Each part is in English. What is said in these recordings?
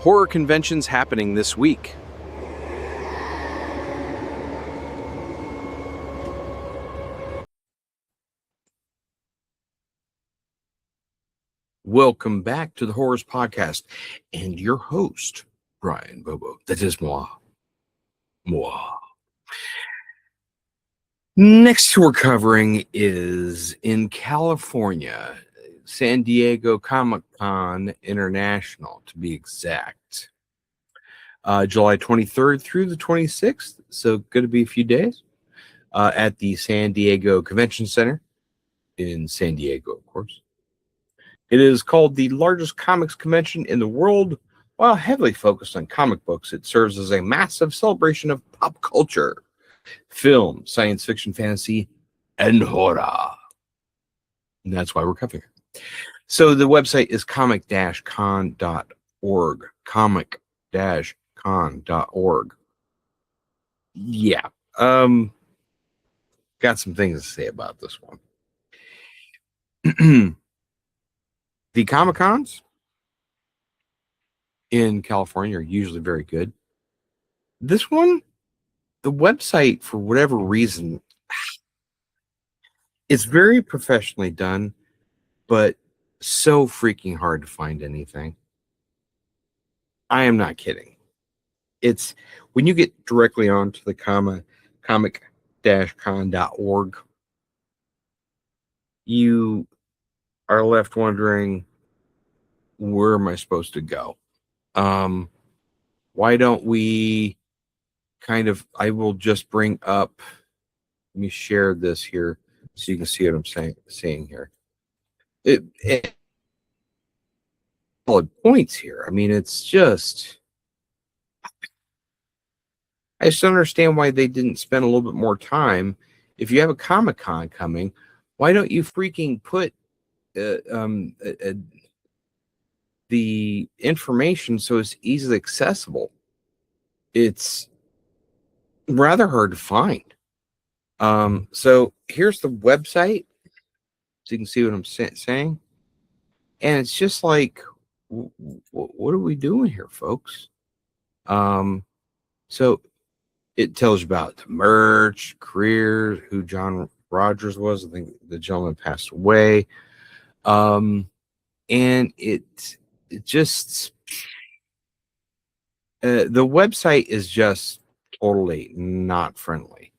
horror conventions happening this week. Welcome back to the Horrors Podcast and your host, Brian Bobo. That is moi. Next we're covering is in California, San Diego Comic-Con International, to be exact. July 23rd through the 26th, so going to be a few days, at the San Diego Convention Center in San Diego, of course. It is called the largest comics convention in the world. While heavily focused on comic books, it serves as a massive celebration of pop culture, film, science fiction, fantasy, and horror. And that's why we're covering it. So the website is comic-con.org. Comic-con.org. Yeah. Got some things to say about this one. The Comic-Cons in California are usually very good. This one, the website, for whatever reason, it's very professionally done, but so freaking hard to find anything. I am not kidding. It's when you get directly onto the comic-con.org, you are left wondering, where am I supposed to go? Why don't we I will just bring up, let me share this here so you can see what I'm saying here. It solid points here. I mean, it's just, I just don't understand why they didn't spend a little bit more time. If you have a Comic-Con coming, why don't you freaking put the information so it's easily accessible? It's rather hard to find. So here's the website, so you can see what I'm saying. And it's just like, what are we doing here, folks? So it tells you about the merch, career, who John Rogers was. I think the gentleman passed away. And it just, the website is just totally not friendly.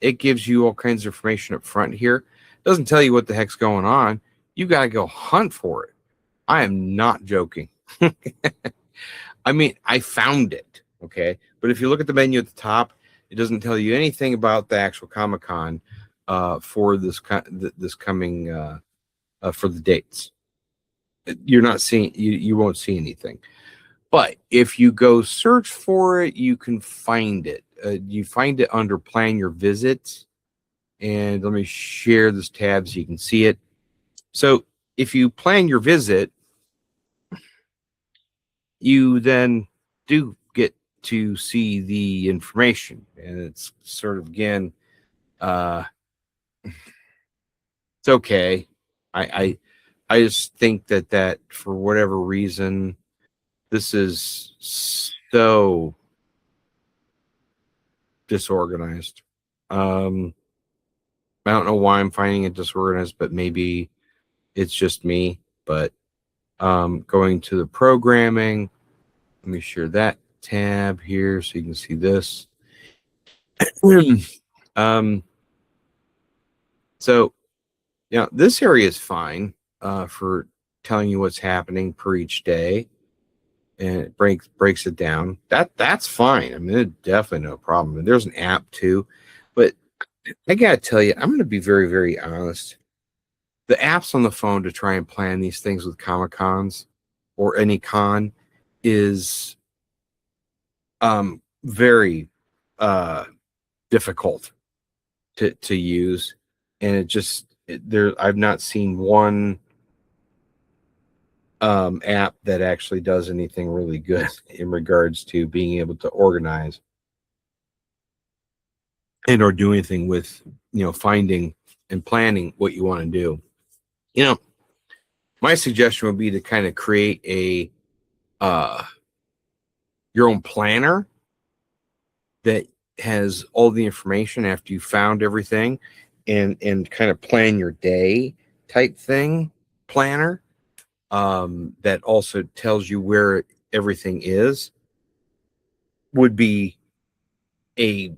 It gives you all kinds of information up front here. Doesn't tell you what the heck's going on. You got to go hunt for it. I am not joking. I mean, I found it, okay? But if you look at the menu at the top, it doesn't tell you anything about the actual Comic-Con for this coming for the dates. You're not seeing, you won't see anything. But if you go search for it, you can find it. You find it under Plan Your Visit. And let me share this tab so you can see it. So if you plan your visit, you then do get to see the information. And it's sort of, again, it's okay. I just think that for whatever reason, this is so disorganized. I don't know why I'm finding it disorganized, but maybe it's just me. But going to the programming, let me share that tab here so you can see this. So, this area is fine for telling you what's happening per each day, and it breaks it down. That's fine. I mean, there's definitely no problem. And there's an app too, but I gotta tell you, I'm going to be very, very honest. The apps on the phone to try and plan these things with Comic-Cons or any con is very difficult to use, and I've not seen one app that actually does anything really good in regards to being able to organize and or do anything with finding and planning what you want to do. My suggestion would be to kind of create a uh, your own planner that has all the information after you found everything, and kind of plan your day type thing planner, that also tells you where everything is, would be a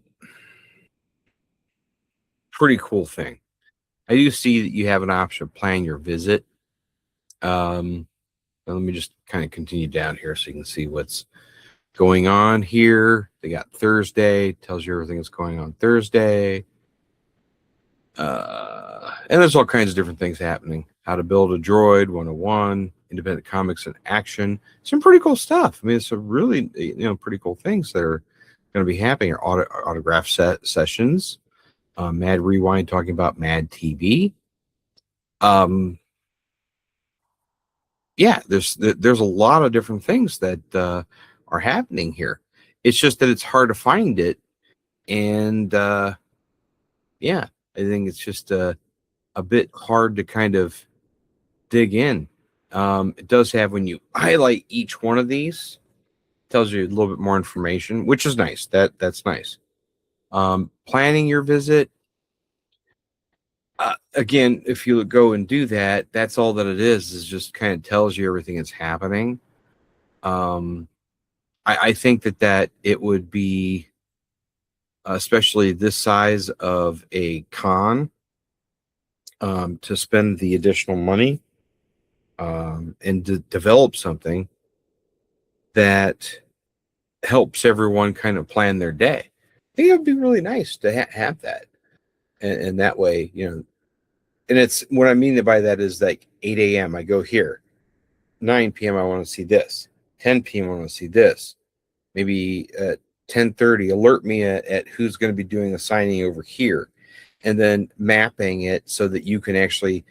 pretty cool thing. I do see that you have an option of plan your visit. Let me just kind of continue down here so you can see what's going on here. They got Thursday, tells you everything that's going on Thursday. And there's all kinds of different things happening. How to build a droid 101, independent comics in action. Some pretty cool stuff. I mean, it's some really, pretty cool things that are going to be happening. Autograph sessions, Mad Rewind talking about Mad TV. Yeah, there's a lot of different things that are happening here. It's just that it's hard to find it, and yeah, I think it's just a bit hard to kind of dig in. It does have, when you highlight each one of these, tells you a little bit more information, which is nice. That's nice. Planning your visit. Again, if you go and do that, that's all that it is just kind of tells you everything that's happening. I think that it would be, especially this size of a con, to spend the additional money, and to develop something that helps everyone kind of plan their day. I think it would be really nice to have that, and that way, and it's, what I mean by that is like 8 a.m. I go here, 9 p.m. I want to see this, 10 p.m. I want to see this, maybe at 10:30 alert me at who's going to be doing a signing over here, and then mapping it so that you can actually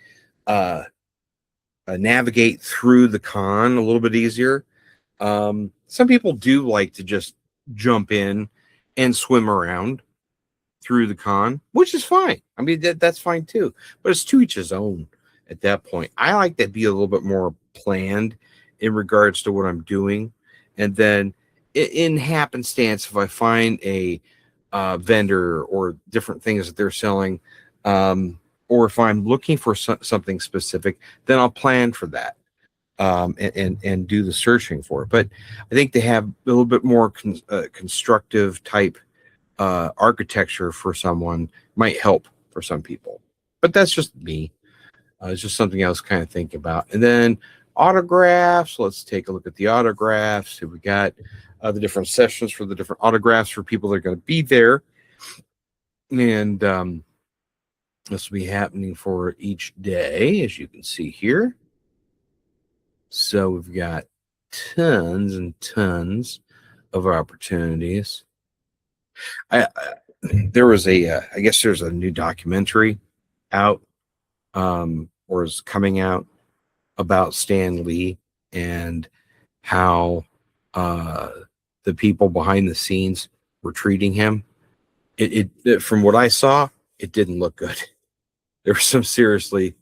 navigate through the con a little bit easier. Some people do like to just jump in and swim around through the con, which is fine. I mean, that's fine too, but it's to each his own at that point. I like to be a little bit more planned in regards to what I'm doing. And then in happenstance, if I find a vendor or different things that they're selling, or if I'm looking for something specific, then I'll plan for that, and do the searching for it. But I think to have a little bit more constructive type architecture for someone might help for some people. But that's just me. It's just something I was kind of thinking about. And then autographs. Let's take a look at the autographs. So we got the different sessions for the different autographs for people that are going to be there. And this will be happening for each day, as you can see here. So we've got tons and tons of opportunities. There was I guess there's a new documentary out, or is coming out, about Stan Lee and how the people behind the scenes were treating him. It from what I saw, it didn't look good. There were some seriously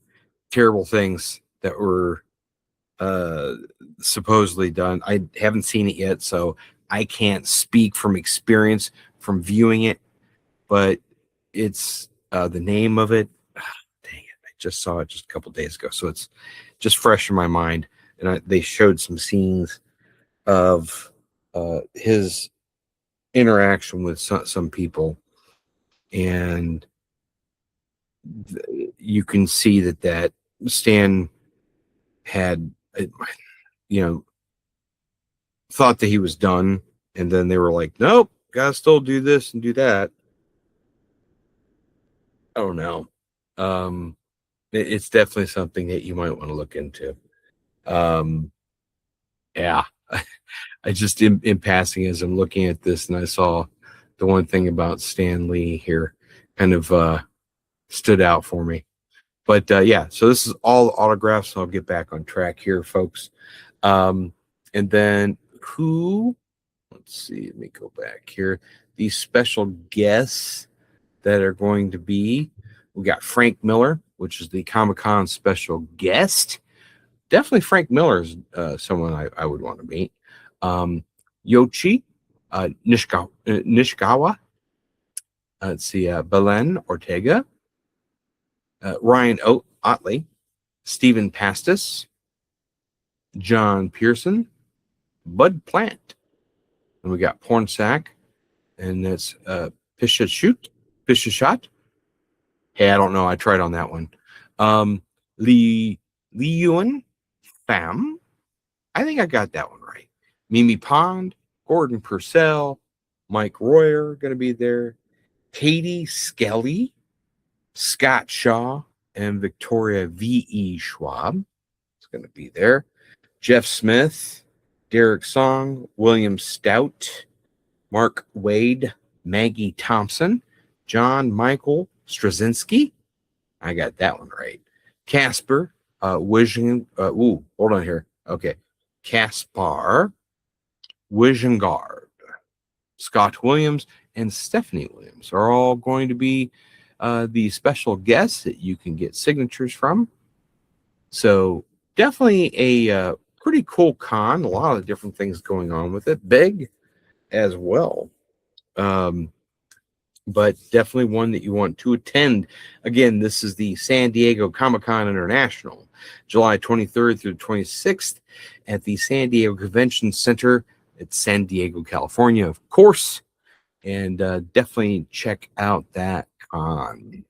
terrible things that were supposedly done. I haven't seen it yet, so I can't speak from experience from viewing it, but it's the name of it. Dang it, I just saw it just a couple days ago, so it's just fresh in my mind. And they showed some scenes of his interaction with some people, and you can see that Stan had, thought that he was done, and then they were like, nope, gotta still do this and do that. I don't know. It's definitely something that you might want to look into. Yeah. I just, in passing, as I'm looking at this, and I saw the one thing about Stan Lee here, kind of stood out for me. But yeah, so this is all autographs. So I'll get back on track here, folks. And then let's see, let me go back here. These special guests that are going to be, we got Frank Miller, which is the Comic-Con special guest. Definitely Frank Miller is someone I would want to meet. Yoichi Nishikawa. Let's see, Belen Ortega, Ryan Otley, Stephen Pastis, John Pearson, Bud Plant. And we got Pornsack, and that's Pishashot. Hey, I don't know. I tried on that one. Lee Yuen Pham. I think I got that one right. Mimi Pond, Gordon Purcell, Mike Royer going to be there. Katie Skelly, Scott Shaw, and Victoria V.E. Schwab is going to be there. Jeff Smith, Derek Song, William Stout, Mark Wade, Maggie Thompson, John Michael Straczynski. I got that one right. Casper, hold on here. Okay. Caspar Wijengard, Scott Williams, and Stephanie Williams are all going to be the special guests that you can get signatures from. So definitely a pretty cool con. A lot of different things going on with it. Big as well. But definitely one that you want to attend. Again, this is the San Diego Comic-Con International, July 23rd through 26th at the San Diego Convention Center. It's San Diego, California, of course. And definitely check out that con.